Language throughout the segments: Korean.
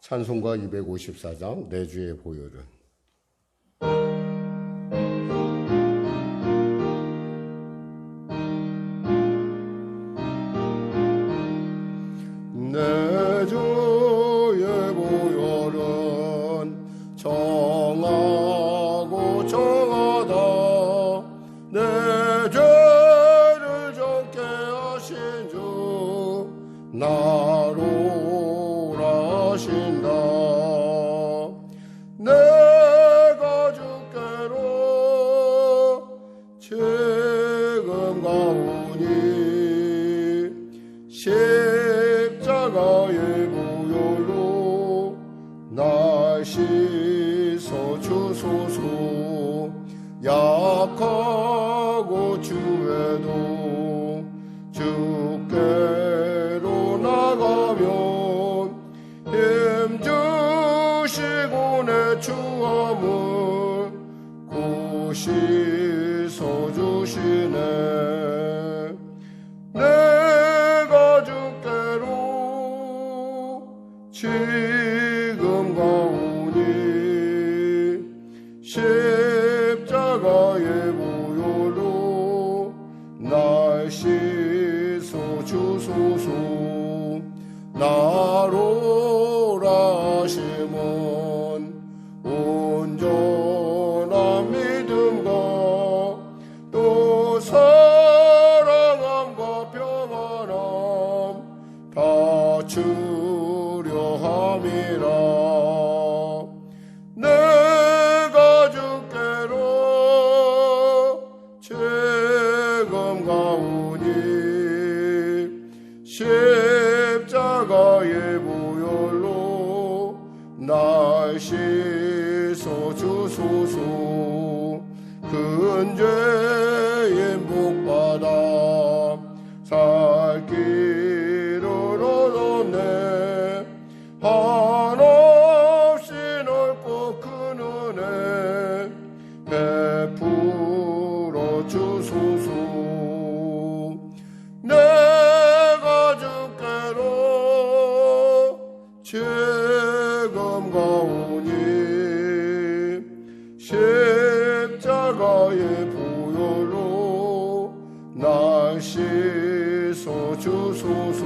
찬송가 254장 내 주의 보혈은. 내 주의 보혈은 정하고 정하다. 내 죄를 졌게 하신 주 나로 하신다. 내가 주께로 지금 가오니 십자가의 보혈로 날 씻어 주소서. 약하고 주에도 주께로 나가면 힘주시고 내 추함을 고 씻어 주시네. 내가 주께로 지금 가오니 십자가의 보혈로 날 씻어 주소서. 나로 하심은 온전한 믿음과 또 사랑함과 평안함 다 주려 함이라. 내가 주께로 지금 가오니 십자가의 보혈로 날 씻어 주소서. 큰 죄인 복받아 살 길을 얻었네. 한없이 넓고 큰 은혜 베풀어 주소서. 내가 주께로 지금 가오니 십자가의 보혈로 날 씻어 주소서.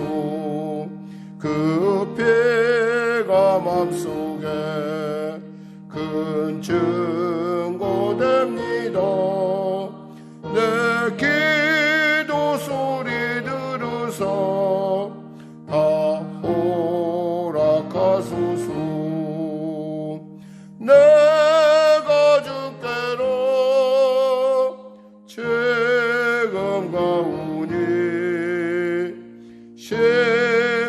그 피가 맘속에 큰 증거됩니다. 내 기도 소리 들으사 다 허락하소서. 내가 주께로 지금 가오니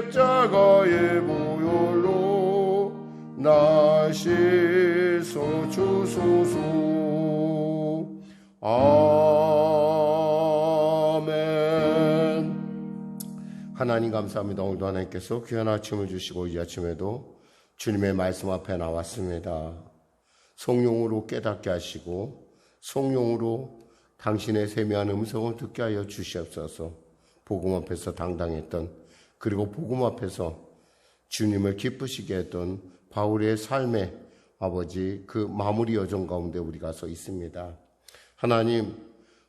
십자가의 보혈로 날 씻어 주소서. 아멘. 하나님 감사합니다. 오늘도 하나님께서 귀한 아침을 주시고 이 아침에도 주님의 말씀 앞에 나왔습니다. 성령으로 깨닫게 하시고 성령으로 당신의 세미한 음성을 듣게 하여 주시옵소서. 복음 앞에서 당당했던, 그리고 복음 앞에서 주님을 기쁘시게 했던 바울의 삶의 아버지 그 마무리 여정 가운데 우리가 서 있습니다. 하나님,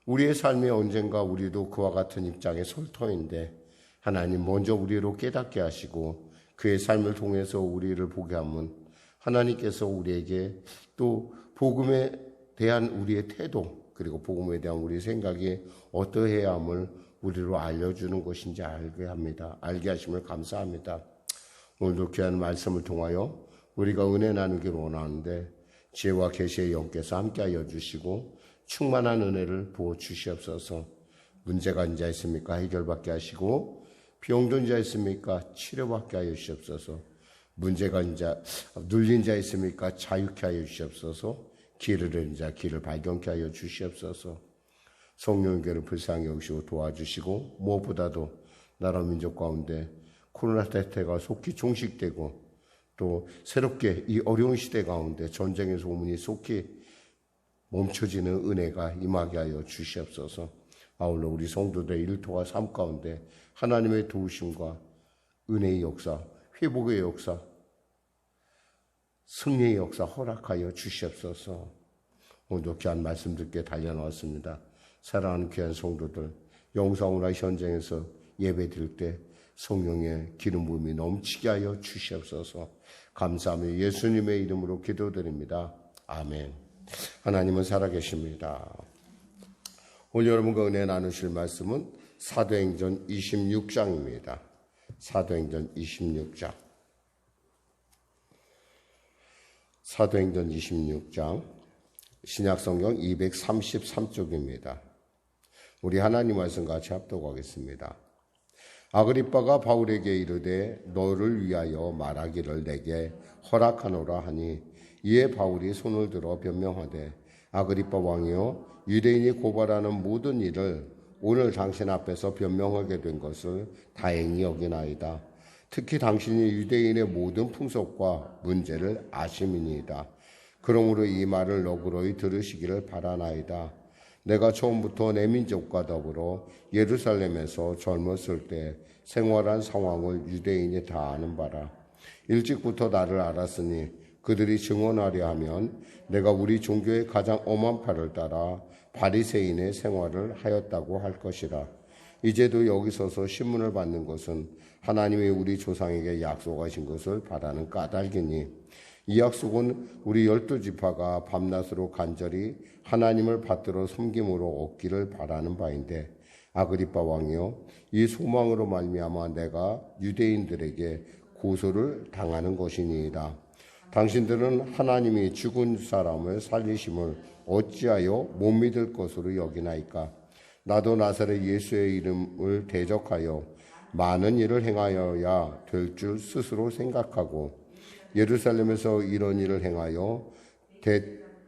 우리의 삶이 언젠가 우리도 그와 같은 입장에 설 터인데 하나님 먼저 우리로 깨닫게 하시고 그의 삶을 통해서 우리를 보게 하면 하나님께서 우리에게 또 복음에 대한 우리의 태도, 그리고 복음에 대한 우리의 생각이 어떠해야 함을 우리로 알려주는 것인지 알게 합니다. 알게 하심을 감사합니다. 오늘도 귀한 말씀을 통하여 우리가 은혜 나누기를 원하는데 지혜와 계시의 영께서 함께하여 주시고 충만한 은혜를 부어 주시옵소서. 문제가 있는 자 있습니까? 해결받게 하시고, 병든 자 있습니까? 치료받게 하여 주시옵소서. 문제가 있는 자, 눌린 자 있습니까? 자유케 하여 주시옵소서. 길을 잃은 자 길을 발견케 하여 주시옵소서. 성령의 교회를 불쌍히 여기시고 도와주시고, 무엇보다도 나라 민족 가운데 코로나 대태가 속히 종식되고 또 새롭게 이 어려운 시대 가운데 전쟁의 소문이 속히 멈춰지는 은혜가 임하게 하여 주시옵소서. 아울러 우리 성도들의 일터와 삶 가운데 하나님의 도우심과 은혜의 역사, 회복의 역사, 승리의 역사 허락하여 주시옵소서. 오늘도 귀한 말씀 듣게 달려나왔습니다. 사랑하는 귀한 성도들, 영상으로 현장에서 예배 드릴 때 성령의 기름 부음이 넘치게 하여 주시옵소서. 감사하며 예수님의 이름으로 기도드립니다. 아멘. 하나님은 살아계십니다. 오늘 여러분과 은혜 나누실 말씀은 사도행전 26장입니다. 사도행전 26장. 사도행전 26장. 신약성경 233쪽입니다. 우리 하나님 말씀 같이 합독하겠습니다. 아그리빠가 바울에게 이르되 너를 위하여 말하기를 내게 허락하노라 하니 이에 바울이 손을 들어 변명하되 아그리빠 왕이여 유대인이 고발하는 모든 일을 오늘 당신 앞에서 변명하게 된 것을 다행히 여기나이다. 특히 당신이 유대인의 모든 풍속과 문제를 아심이니이다. 그러므로 이 말을 너그러이 들으시기를 바라나이다. 내가 처음부터 내 민족과 더불어 예루살렘에서 젊었을 때 생활한 상황을 유대인이 다 아는 바라. 일찍부터 나를 알았으니 그들이 증언하려 하면 내가 우리 종교의 가장 엄한 팔을 따라 바리새인의 생활을 하였다고 할 것이라. 이제도 여기 서서 신문을 받는 것은 하나님이 우리 조상에게 약속하신 것을 바라는 까닭이니 이 약속은 우리 12지파가 밤낮으로 간절히 하나님을 받들어 섬김으로 얻기를 바라는 바인데 아그리빠 왕이여 이 소망으로 말미암아 내가 유대인들에게 고소를 당하는 것이니이다. 당신들은 하나님이 죽은 사람을 살리심을 어찌하여 못 믿을 것으로 여기나이까? 나도 나사렛 예수의 이름을 대적하여 많은 일을 행하여야 될 줄 스스로 생각하고 예루살렘에서 이런 일을 행하여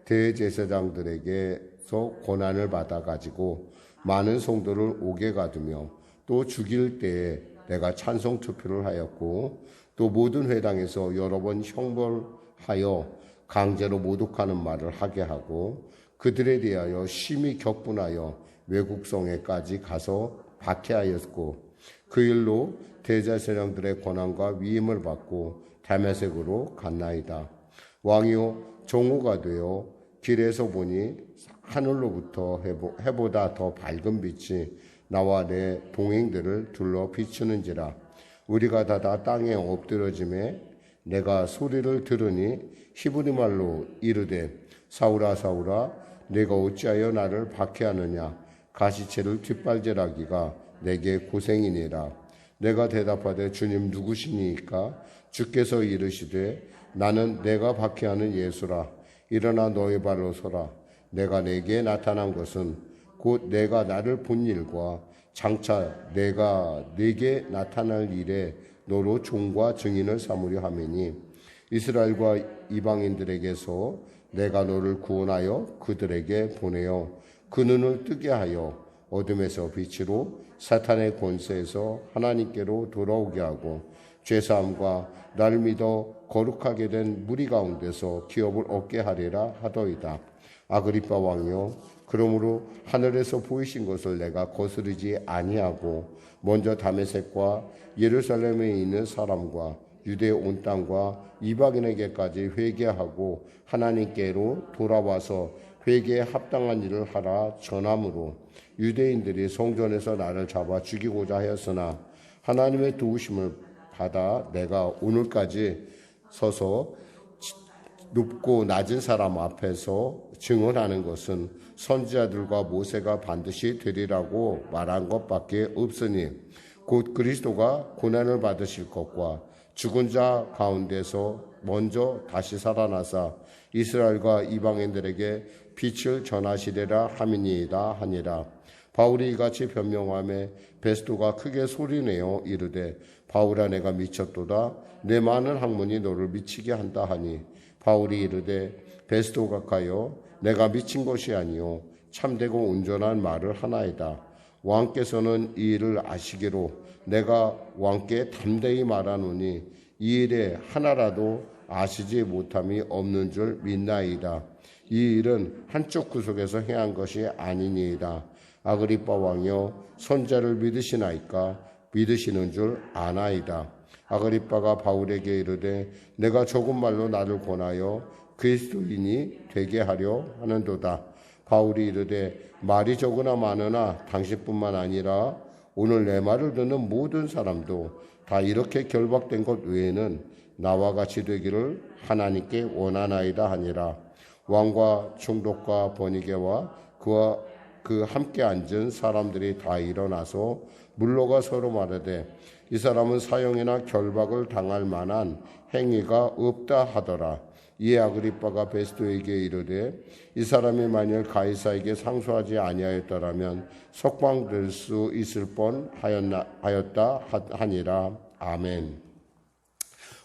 대제사장들에게서 고난을 받아가지고 많은 성도를 옥에 가두며 또 죽일 때에 내가 찬송 투표를 하였고 또 모든 회당에서 여러 번 형벌하여 강제로 모독하는 말을 하게 하고 그들에 대하여 심히 격분하여 외국성에까지 가서 박해하였고 그 일로 대제사장들의 권한과 위임을 받고 다메섹으로 갔나이다. 왕이요 정오가 되어 길에서 보니 하늘로부터 해보다 더 밝은 빛이 나와 내 동행들을 둘러 비추는지라. 우리가 다다 땅에 엎드러짐에 내가 소리를 들으니 히브리 말로 이르되 사울아 사울아 내가 어찌하여 나를 박해하느냐. 가시체를 뒷발질하기가 내게 고생이니라. 내가 대답하되 주님 누구시니까? 주께서 이르시되 나는 내가 박해하는 예수라. 일어나 너의 발로 서라. 내가 내게 나타난 것은 곧 내가 나를 본 일과 장차 내가 네게 나타날 일에 너로 종과 증인을 삼으려 함이니 이스라엘과 이방인들에게서 내가 너를 구원하여 그들에게 보내어 그 눈을 뜨게 하여 어둠에서 빛으로 사탄의 권세에서 하나님께로 돌아오게 하고 죄사함과 나를 믿어 거룩하게 된 무리 가운데서 기업을 얻게 하리라 하더이다. 아그리빠 왕이요 그러므로 하늘에서 보이신 것을 내가 거스르지 아니하고 먼저 다메섹과 예루살렘에 있는 사람과 유대 온 땅과 이방인에게까지 회개하고 하나님께로 돌아와서 회개에 합당한 일을 하라 전함으로 유대인들이 성전에서 나를 잡아 죽이고자 하였으나 하나님의 도우심을 받아 내가 오늘까지 서서 높고 낮은 사람 앞에서 증언하는 것은 선지자들과 모세가 반드시 되리라고 말한 것밖에 없으니 곧 그리스도가 고난을 받으실 것과 죽은 자 가운데서 먼저 다시 살아나사 이스라엘과 이방인들에게 빛을 전하시리라 함이니이다 하니라. 바울이 이같이 변명하며 베스도가 크게 소리내어 이르되 바울아 내가 미쳤도다. 내 많은 학문이 너를 미치게 한다 하니 바울이 이르되 베스도가 가여 내가 미친 것이 아니요 참되고 온전한 말을 하나이다. 왕께서는 이 일을 아시기로 내가 왕께 담대히 말하노니 이 일에 하나라도 아시지 못함이 없는 줄 믿나이다. 이 일은 한쪽 구석에서 행한 것이 아니니이다. 아그리빠 왕이여 선자를 믿으시나이까? 믿으시는 줄 아나이다. 아그리빠가 바울에게 이르되 내가 조금 말로 나를 권하여 그리스도인이 되게 하려 하는도다. 바울이 이르되 말이 적으나 많으나 당신뿐만 아니라 오늘 내 말을 듣는 모든 사람도 다 이렇게 결박된 것 외에는 나와 같이 되기를 하나님께 원하나이다 하니라. 왕과 총독과 버니게와 그와 그 함께 앉은 사람들이 다 일어나서 물러가 서로 말하되 이 사람은 사형이나 결박을 당할 만한 행위가 없다 하더라. 이에 아그리빠가 베스도에게 이르되 이 사람이 만일 가이사에게 상소하지 아니하였더라면 석방될 수 있을 뻔하였다 하니라. 아멘.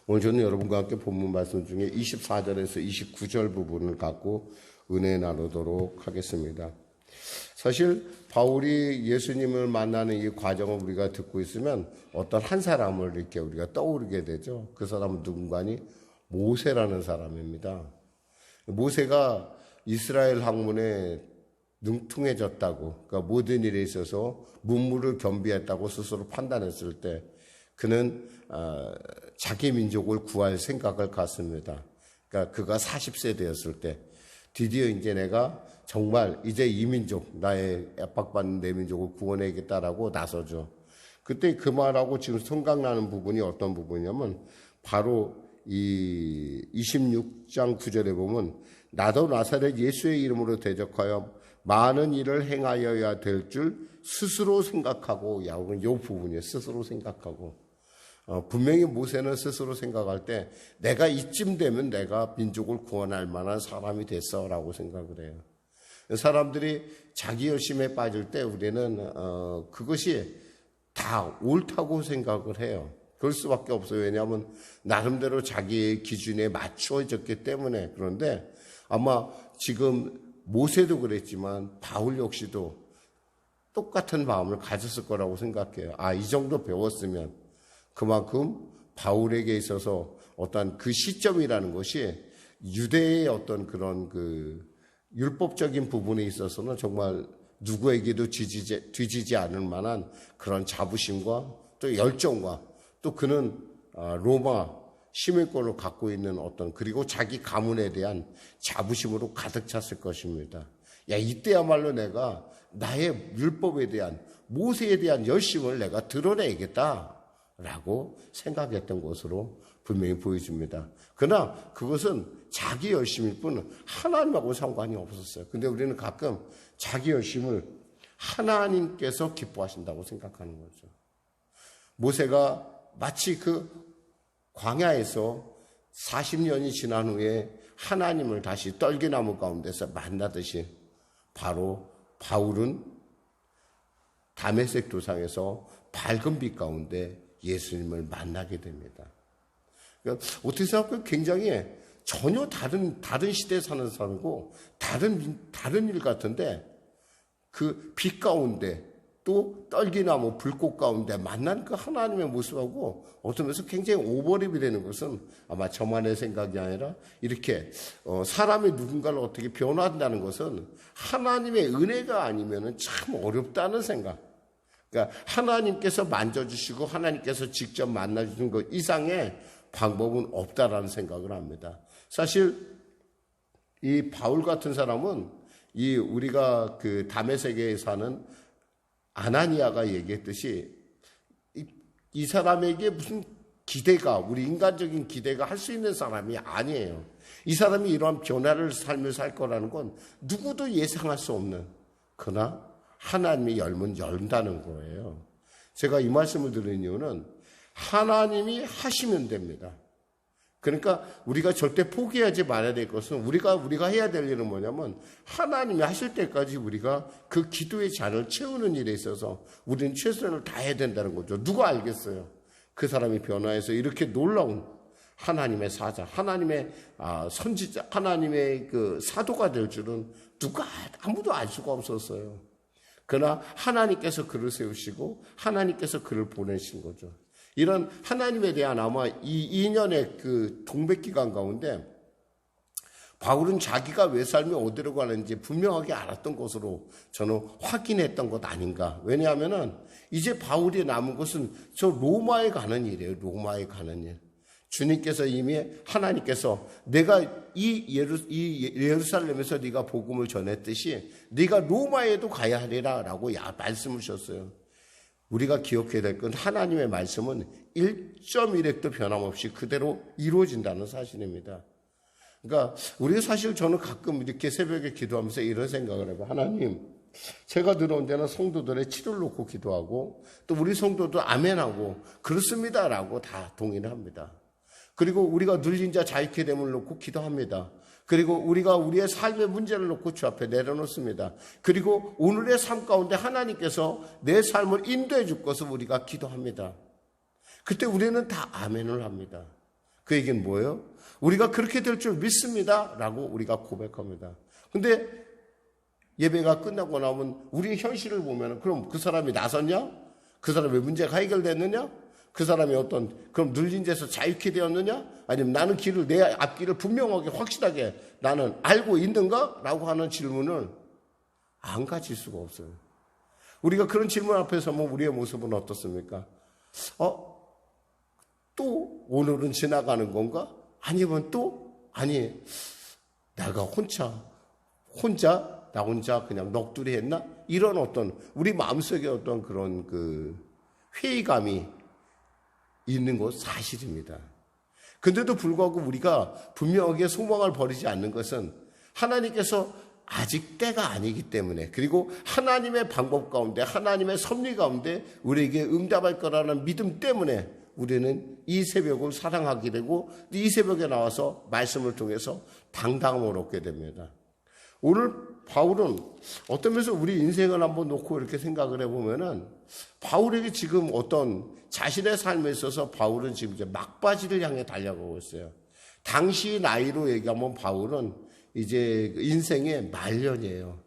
오늘 저는 여러분과 함께 본문 말씀 중에 24절에서 29절 부분을 갖고 은혜 나누도록 하겠습니다. 사실 바울이 예수님을 만나는 이 과정을 우리가 듣고 있으면 어떤 한 사람을 이렇게 우리가 떠오르게 되죠. 그 사람은 누군가니 모세라는 사람입니다. 모세가 이스라엘 학문에 능통해졌다고, 그러니까 모든 일에 있어서 문무를 겸비했다고 스스로 판단했을 때 그는 자기 민족을 구할 생각을 갖습니다. 그러니까 그가 40세 되었을 때 드디어 이제 내가 정말 이제 이 민족, 나의 압박받는 내 민족을 구원해야겠다라고 나서죠. 그때 그 말하고 지금 생각나는 부분이 어떤 부분이냐면 바로 이 26장 9절에 보면 나도 나사렛 예수의 이름으로 대적하여 많은 일을 행하여야 될 줄 스스로 생각하고, 이 부분이에요. 스스로 생각하고. 분명히 모세는 스스로 생각할 때 내가 이쯤 되면 내가 민족을 구원할 만한 사람이 됐어라고 생각을 해요. 사람들이 자기 열심에 빠질 때 우리는 그것이 다 옳다고 생각을 해요. 그럴 수밖에 없어요. 왜냐하면 나름대로 자기의 기준에 맞추어졌기 때문에. 그런데 아마 지금 모세도 그랬지만 바울 역시도 똑같은 마음을 가졌을 거라고 생각해요. 이 정도 배웠으면 그만큼 바울에게 있어서 어떤 그 시점이라는 것이 유대의 어떤 그런 그 율법적인 부분에 있어서는 정말 누구에게도 뒤지지 않을 만한 그런 자부심과 또 열정과 또 그는 로마 시민권을 갖고 있는 어떤, 그리고 자기 가문에 대한 자부심으로 가득 찼을 것입니다. 이때야말로 내가 나의 율법에 대한, 모세에 대한 열심을 내가 드러내야겠다라고 생각했던 것으로 분명히 보여집니다. 그러나 그것은 자기 열심일 뿐 하나님하고 상관이 없었어요. 근데 우리는 가끔 자기 열심을 하나님께서 기뻐하신다고 생각하는 거죠. 모세가 마치 그 광야에서 40년이 지난 후에 하나님을 다시 떨기나무 가운데서 만나듯이 바로 바울은 다메섹 도상에서 밝은 빛 가운데 예수님을 만나게 됩니다. 그러니까 어떻게 생각하면 굉장히 전혀 다른 시대에 사는 사람이고 다른 일 같은데 그 빛 가운데 또 떨기나무 불꽃 가운데 만난 그 하나님의 모습하고 어떤 면에서 굉장히 오버랩이 되는 것은 아마 저만의 생각이 아니라 이렇게 사람이 누군가를 어떻게 변화한다는 것은 하나님의 은혜가 아니면 참 어렵다는 생각. 그러니까 하나님께서 만져주시고 하나님께서 직접 만나주는 것 이상의 방법은 없다라는 생각을 합니다. 사실 이 바울 같은 사람은 우리가 그 다메섹에 사는 아나니아가 얘기했듯이 이 사람에게 무슨 기대가, 우리 인간적인 기대가 할 수 있는 사람이 아니에요. 이 사람이 이러한 변화를 삶을 살 거라는 건 누구도 예상할 수 없는, 그러나 하나님이 열면 열다는 거예요. 제가 이 말씀을 드리는 이유는 하나님이 하시면 됩니다. 그러니까 우리가 절대 포기하지 말아야 될 것은 우리가 해야 될 일은 뭐냐면 하나님이 하실 때까지 우리가 그 기도의 잔을 채우는 일에 있어서 우리는 최선을 다해야 된다는 거죠. 누가 알겠어요? 그 사람이 변화해서 이렇게 놀라운 하나님의 사자, 하나님의 선지자, 하나님의 그 사도가 될 줄은 아무도 알 수가 없었어요. 그러나 하나님께서 그를 세우시고 하나님께서 그를 보내신 거죠. 이런 하나님에 대한 아마 이 2년의 그 동백 기간 가운데 바울은 자기가 왜 삶이 어디로 가는지 분명하게 알았던 것으로 저는 확인했던 것 아닌가. 왜냐하면은 이제 바울이 남은 것은 저 로마에 가는 일이에요. 로마에 가는 일. 주님께서 이미 하나님께서 내가 이 예루살렘에서 네가 복음을 전했듯이 네가 로마에도 가야 하리라 라고 말씀을 주셨어요. 우리가 기억해야 될 건 하나님의 말씀은 1.1획도 변함없이 그대로 이루어진다는 사실입니다. 그러니까 우리 사실 저는 가끔 이렇게 새벽에 기도하면서 이런 생각을 해요. 하나님, 제가 들어온 데는 성도들의 치를 놓고 기도하고 또 우리 성도도 아멘하고 그렇습니다라고 다 동의를 합니다. 그리고 우리가 눌린 자 자유케 됨을 놓고 기도합니다. 그리고 우리가 우리의 삶의 문제를 놓고 주 앞에 내려놓습니다. 그리고 오늘의 삶 가운데 하나님께서 내 삶을 인도해 줄 것을 우리가 기도합니다. 그때 우리는 다 아멘을 합니다. 그 얘기는 뭐예요? 우리가 그렇게 될 줄 믿습니다 라고 우리가 고백합니다. 근데 예배가 끝나고 나면 우리의 현실을 보면 그럼 그 사람이 나섰냐? 그 사람의 문제가 해결됐느냐? 그 사람이 그럼 눌린 데서 자유케 되었느냐? 아니면 나는 내 앞길을 분명하게 확실하게 나는 알고 있는가? 라고 하는 질문을 안 가질 수가 없어요. 우리가 그런 질문 앞에 서면 우리의 모습은 어떻습니까? 또 오늘은 지나가는 건가? 아니면 내가 나 혼자 그냥 넋두리 했나? 이런 우리 마음속에 그런 회의감이 있는 것 사실입니다. 근데도 불구하고 우리가 분명하게 소망을 버리지 않는 것은 하나님께서 아직 때가 아니기 때문에, 그리고 하나님의 방법 가운데 하나님의 섭리 가운데 우리에게 응답할 거라는 믿음 때문에 우리는 이 새벽을 사랑하게 되고 이 새벽에 나와서 말씀을 통해서 당당함을 얻게 됩니다. 오늘 바울은 어떤 면에서 우리 인생을 한번 놓고 이렇게 생각을 해보면은 바울에게 지금 자신의 삶에 있어서 바울은 지금 이제 막바지를 향해 달려가고 있어요. 당시 나이로 얘기하면 바울은 이제 인생의 말년이에요.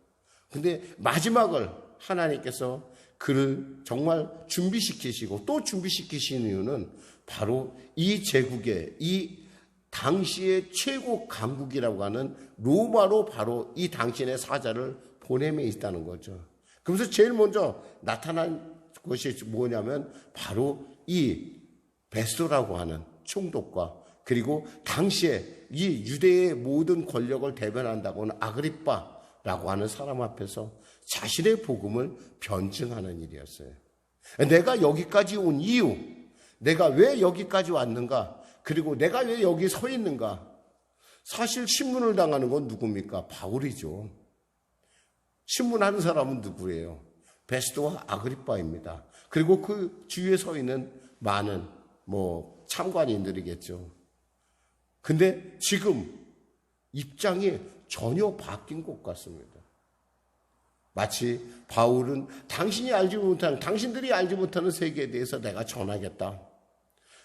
근데 마지막을 하나님께서 그를 정말 준비시키시고 또 준비시키신 이유는 바로 이 제국의 이 당시의 최고 강국이라고 하는 로마로 바로 이 당신의 사자를 보냄에 있다는 거죠. 그래서 제일 먼저 나타난 것이 뭐냐면 바로 이 베스토라고 하는 총독과 그리고 당시에 이 유대의 모든 권력을 대변한다고 하는 아그리빠라고 하는 사람 앞에서 자신의 복음을 변증하는 일이었어요. 내가 여기까지 온 이유, 내가 왜 여기까지 왔는가, 그리고 내가 왜 여기 서 있는가. 사실 신문을 당하는 건 누굽니까? 바울이죠. 신문하는 사람은 누구예요? 베스토와 아그리빠입니다. 그리고 그 주위에 서 있는 많은 참관인들이겠죠. 근데 지금 입장이 전혀 바뀐 것 같습니다. 마치 바울은 당신들이 알지 못하는 세계에 대해서 내가 전하겠다.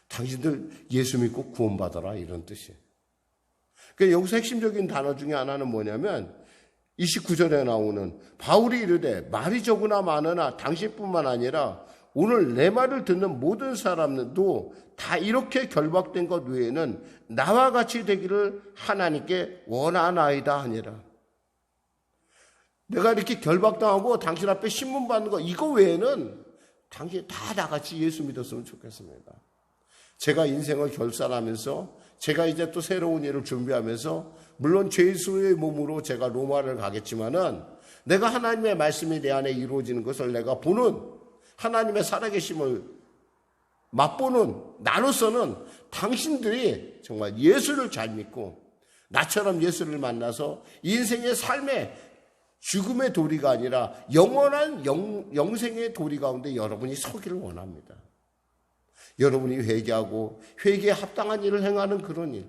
당신들 예수 믿고 구원받아라, 이런 뜻이에요. 그러니까 여기서 핵심적인 단어 중에 하나는 뭐냐면 29절에 나오는 바울이 이르되 말이 적으나 많으나 당신뿐만 아니라 오늘 내 말을 듣는 모든 사람들도 다 이렇게 결박된 것 외에는 나와 같이 되기를 하나님께 원하나이다 하니라. 내가 이렇게 결박당하고 당신 앞에 신문 받는 거 이거 외에는 당신 다 나같이 예수 믿었으면 좋겠습니다. 제가 인생을 결산하면서 제가 이제 또 새로운 일을 준비하면서 물론 죄수의 몸으로 제가 로마를 가겠지만은 내가 하나님의 말씀이 내 안에 이루어지는 것을 내가 보는 하나님의 살아계심을 맛보는 나로서는 당신들이 정말 예수를 잘 믿고 나처럼 예수를 만나서 인생의 삶의 죽음의 도리가 아니라 영원한 영생의 도리 가운데 여러분이 서기를 원합니다. 여러분이 회개하고 회개에 합당한 일을 행하는 그런 일.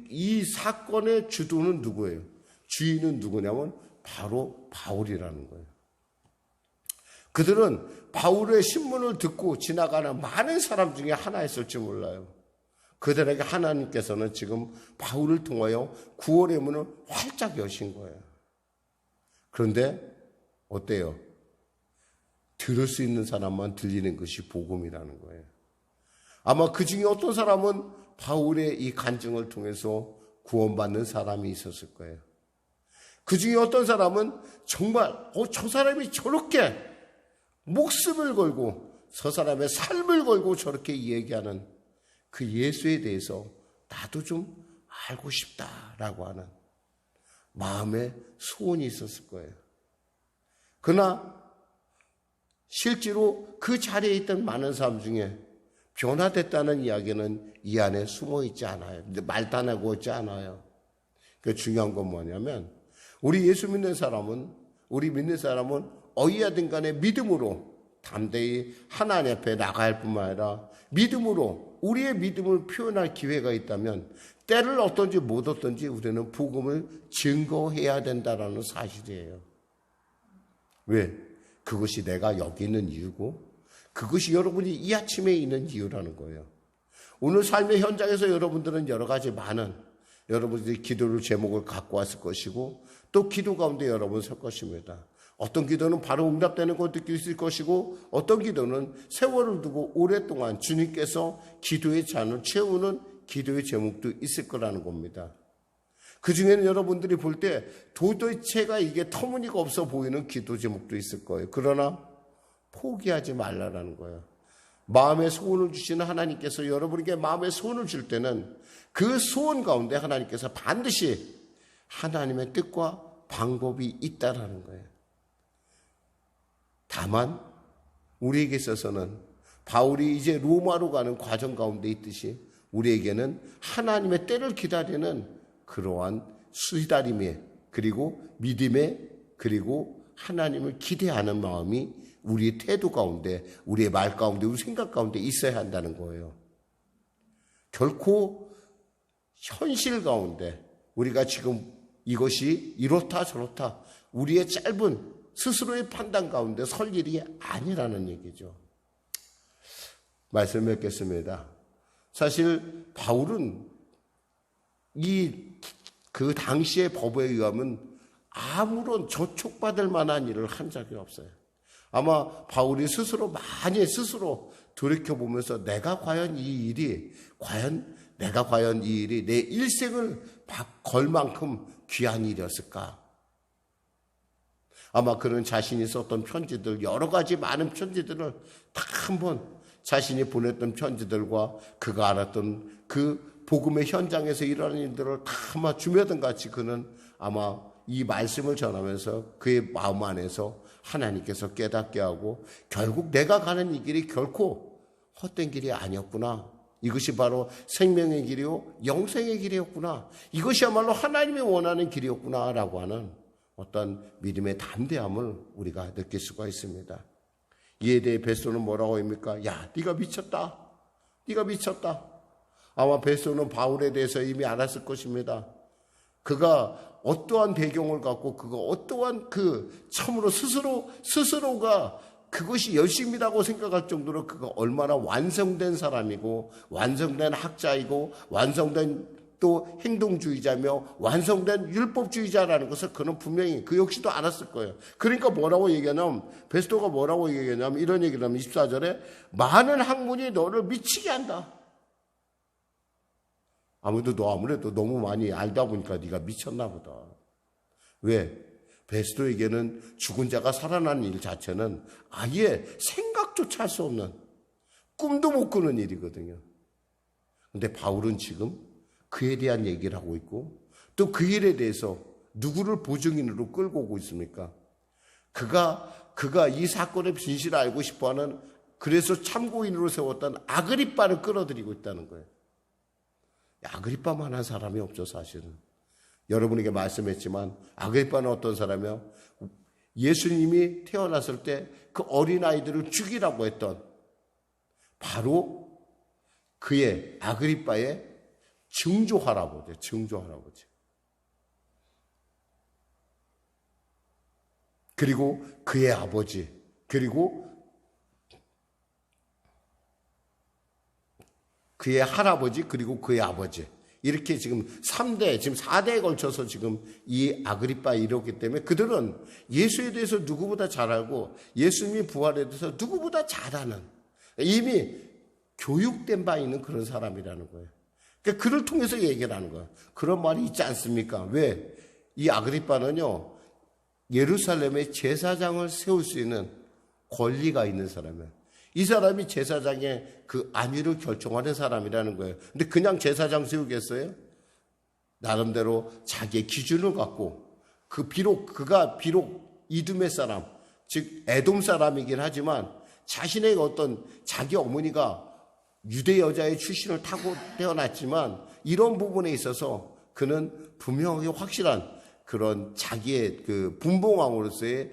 이 사건의 주도는 누구예요? 주인은 누구냐면 바로 바울이라는 거예요. 그들은 바울의 신문을 듣고 지나가는 많은 사람 중에 하나였을지 몰라요. 그들에게 하나님께서는 지금 바울을 통하여 구원의 문을 활짝 여신 거예요. 그런데 어때요? 들을 수 있는 사람만 들리는 것이 복음이라는 거예요. 아마 그 중에 어떤 사람은 바울의 이 간증을 통해서 구원받는 사람이 있었을 거예요. 그 중에 어떤 사람은 정말 저 사람이 저렇게 목숨을 걸고 저 사람의 삶을 걸고 저렇게 얘기하는 그 예수에 대해서 나도 좀 알고 싶다라고 하는 마음의 소원이 있었을 거예요. 그러나 실제로 그 자리에 있던 많은 사람 중에 변화됐다는 이야기는 이 안에 숨어 있지 않아요. 말도 안 하고 있지 않아요. 그 중요한 건 뭐냐면 우리 예수 믿는 사람은 어디야든 간에 믿음으로 담대히 하나님 앞에 나갈 뿐만 아니라 믿음으로 우리의 믿음을 표현할 기회가 있다면 때를 어떤지 못 어떤지 우리는 복음을 증거해야 된다는 사실이에요. 왜? 그것이 내가 여기 있는 이유고 그것이 여러분이 이 아침에 있는 이유라는 거예요. 오늘 삶의 현장에서 여러분들은 여러 가지 많은 여러분들이 기도를 제목을 갖고 왔을 것이고 또 기도 가운데 여러분 설 것입니다. 어떤 기도는 바로 응답되는 것도 있을 것이고 어떤 기도는 세월을 두고 오랫동안 주님께서 기도의 잔을 채우는 기도의 제목도 있을 거라는 겁니다. 그 중에는 여러분들이 볼 때 도대체가 이게 터무니가 없어 보이는 기도 제목도 있을 거예요. 그러나 포기하지 말라라는 거예요. 마음의 소원을 주시는 하나님께서 여러분에게 마음의 소원을 줄 때는 그 소원 가운데 하나님께서 반드시 하나님의 뜻과 방법이 있다라는 거예요. 다만 우리에게 있어서는 바울이 이제 로마로 가는 과정 가운데 있듯이 우리에게는 하나님의 때를 기다리는 그러한 수다림에 그리고 믿음에 그리고 하나님을 기대하는 마음이 우리의 태도 가운데 우리의 말 가운데 우리 생각 가운데 있어야 한다는 거예요. 결코 현실 가운데 우리가 지금 이것이 이렇다 저렇다 우리의 짧은 스스로의 판단 가운데 설 일이 아니라는 얘기죠. 말씀 맺겠습니다. 사실 바울은 그 당시의 법에 의하면 아무런 저촉받을 만한 일을 한 적이 없어요. 아마 바울이 스스로 돌이켜보면서 내가 과연 이 일이 내 일생을 걸 만큼 귀한 일이었을까? 아마 그런 자신이 썼던 편지들, 여러 가지 많은 편지들을 다 한번 자신이 보냈던 편지들과 그가 알았던 그 복음의 현장에서 일어나는 일들을 다 아마 주며든 같이 그는 아마 이 말씀을 전하면서 그의 마음 안에서 하나님께서 깨닫게 하고 결국 내가 가는 이 길이 결코 헛된 길이 아니었구나. 이것이 바로 생명의 길이요 영생의 길이었구나. 이것이야말로 하나님이 원하는 길이었구나라고 하는 어떤 믿음의 담대함을 우리가 느낄 수가 있습니다. 이에 대해 베드로는 뭐라고 합니까? 야, 네가 미쳤다. 네가 미쳤다. 아마 베드로는 바울에 대해서 이미 알았을 것입니다. 그가 어떠한 배경을 갖고 그가 어떠한 참으로 스스로가 그것이 열심이라고 생각할 정도로 그가 얼마나 완성된 사람이고 완성된 학자이고 완성된 또 행동주의자며 완성된 율법주의자라는 것을 그는 분명히 그 역시도 알았을 거예요. 그러니까 뭐라고 얘기하냐면 베드로가 뭐라고 얘기하냐면 이런 얘기를 하면 24절에 많은 학문이 너를 미치게 한다. 아무래도 너무 많이 알다 보니까 네가 미쳤나 보다. 왜? 베드로에게는 죽은 자가 살아나는 일 자체는 아예 생각조차 할 수 없는 꿈도 못 꾸는 일이거든요. 근데 바울은 지금 그에 대한 얘기를 하고 있고 또 그 일에 대해서 누구를 보증인으로 끌고 오고 있습니까? 그가 이 사건의 진실을 알고 싶어하는 그래서 참고인으로 세웠던 아그리빠를 끌어들이고 있다는 거예요. 아그리빠만한 사람이 없죠, 사실은. 여러분에게 말씀했지만 아그리빠는 어떤 사람이요? 예수님이 태어났을 때 그 어린아이들을 죽이라고 했던 바로 그의 아그리빠의 증조 할아버지. 그리고 그의 아버지, 그리고 그의 할아버지, 그리고 그의 아버지. 이렇게 지금 4대에 걸쳐서 지금 이 아그리빠에 이뤘기 때문에 그들은 예수에 대해서 누구보다 잘 알고 예수님이 부활에 대해서 누구보다 잘 아는 이미 교육된 바 있는 그런 사람이라는 거예요. 그러니까 그를 통해서 얘기를 하는 거야. 그런 말이 있지 않습니까? 왜? 이 아그리빠는요, 예루살렘에 제사장을 세울 수 있는 권리가 있는 사람이에요. 이 사람이 제사장의 그 안위를 결정하는 사람이라는 거예요. 근데 그냥 제사장 세우겠어요? 나름대로 자기의 기준을 갖고, 그가 비록 이두메 사람, 즉 에돔 사람이긴 하지만 자신의 어떤 자기 어머니가 유대 여자의 출신을 타고 태어났지만 이런 부분에 있어서 그는 분명하게 확실한 그런 자기의 그 분봉왕으로서의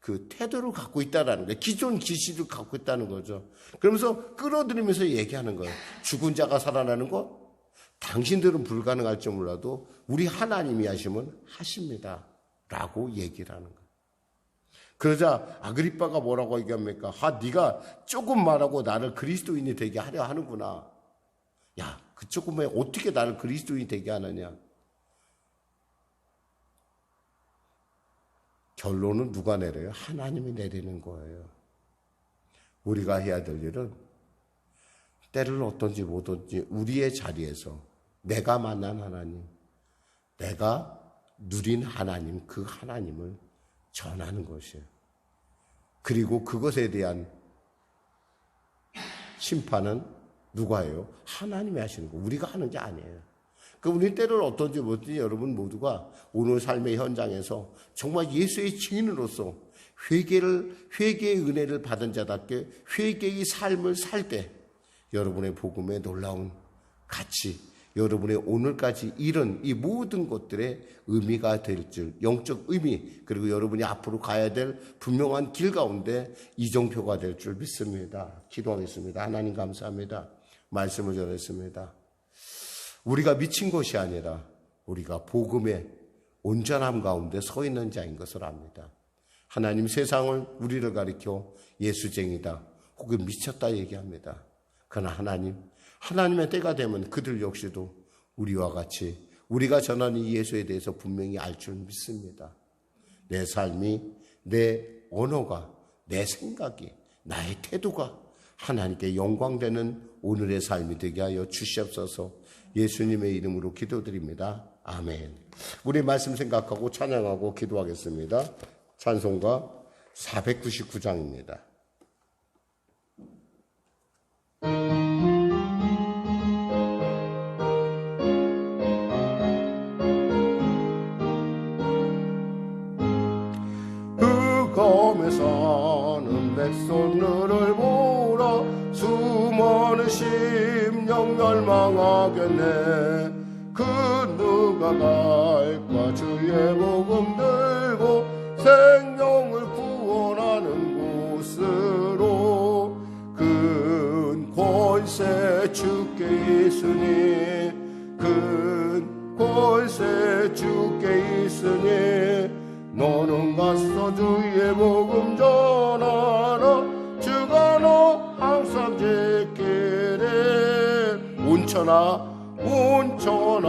그 태도를 갖고 있다라는 거예요. 기존 기시를 갖고 있다는 거죠. 그러면서 끌어들이면서 얘기하는 거예요. 죽은 자가 살아나는 것? 당신들은 불가능할지 몰라도 우리 하나님이 하시면 하십니다. 라고 얘기를 하는 거예요. 그러자 아그리빠가 뭐라고 얘기합니까? 네가 조금 말하고 나를 그리스도인이 되게 하려 하는구나. 야, 그 조금에 어떻게 나를 그리스도인이 되게 하느냐? 결론은 누가 내려요? 하나님이 내리는 거예요. 우리가 해야 될 일은 때를 어떤지 뭐든지 우리의 자리에서 내가 만난 하나님, 내가 누린 하나님, 그 하나님을 전하는 것이에요. 그리고 그것에 대한 심판은 누가 해요? 하나님이 하시는 거예요. 우리가 하는 게 아니에요. 우리 때를 어떤지 뭐든지 여러분 모두가 오늘 삶의 현장에서 정말 예수의 증인으로서 회개의 은혜를 받은 자답게 회개의 삶을 살 때 여러분의 복음에 놀라운 가치, 여러분의 오늘까지 이룬 이 모든 것들의 의미가 될 줄, 영적 의미, 그리고 여러분이 앞으로 가야 될 분명한 길 가운데 이정표가 될 줄 믿습니다. 기도하겠습니다. 하나님 감사합니다. 말씀을 전했습니다. 우리가 미친 것이 아니라 우리가 복음의 온전함 가운데 서 있는 자인 것을 압니다. 하나님 세상을 우리를 가리켜 예수쟁이다 혹은 미쳤다 얘기합니다. 그러나 하나님의 때가 되면 그들 역시도 우리와 같이 우리가 전하는 예수에 대해서 분명히 알 줄 믿습니다. 내 삶이, 내 언어가, 내 생각이, 나의 태도가 하나님께 영광되는 오늘의 삶이 되게 하여 주시옵소서. 예수님의 이름으로 기도드립니다. 아멘. 우리 말씀 생각하고 찬양하고 기도하겠습니다. 찬송가 499장입니다. 흑암에 사는 백성들을 보라 수많은 심령 멸망하겠네. 그 누가 갈까 주의 복음 들고 생명을 구원하는 곳으로. 큰 권세 주께 있으니 큰 권세 주께 있으니 너는 가서 주의 복음 전하라. 주가 너 항상 지키리. 온천하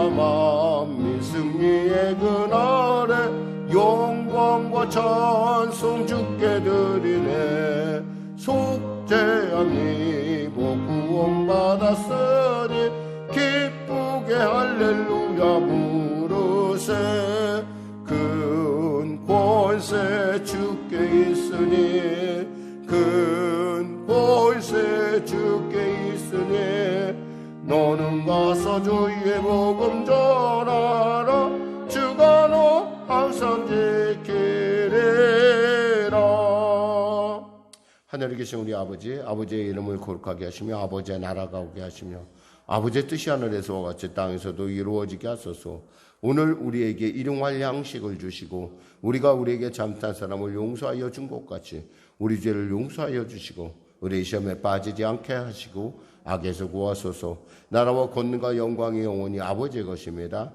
만민 승리의 그날에 영광과 찬송 주께 드리네. 속죄함이 구원받았으니 기쁘게 할렐루야 부르세. 큰 권세 주께 있으니 큰 권세 주께 있으니 너는 가서 주의 복음 전하라. 주가 너 항상 지키리라. 하늘에 계신 우리 아버지, 아버지의 이름을 거룩하게 하시며 아버지의 나라가 오게 하시며 아버지의 뜻이 하늘에서와 같이 땅에서도 이루어지게 하소서. 오늘 우리에게 일용할 양식을 주시고 우리가 우리에게 잘못한 사람을 용서하여 준 것 같이 우리 죄를 용서하여 주시고 우리 시험에 빠지지 않게 하시고 악에서 구하소서. 나라와 권능과 영광이 영원히 아버지의 것입니다.